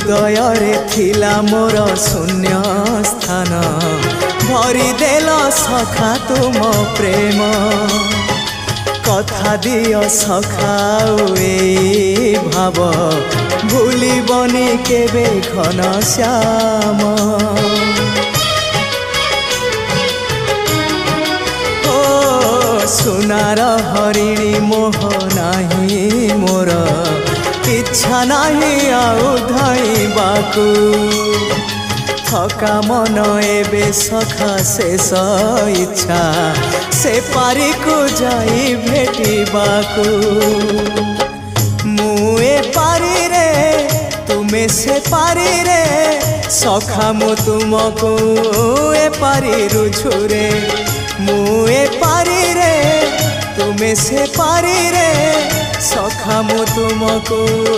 हृदय रे थिला मोर शून्य स्थान भरी देल सखा तुम प्रेम कथा दियो सखाऊ ए भाव भूलिबनी केबे घन श्याम ओ सुनार हरिणी मोह नाही मोर इच्छा नहीं आउ धाइबाकू थका मन एबे सखा शेष इच्छा से पारी को जाई भेटिबाकू मुए पारी रे तुमे से पारी रे सखा मु तुमको ए पारी रुझुरे मुए पारी रे तुमे से पारी रे सखा मु तुमको।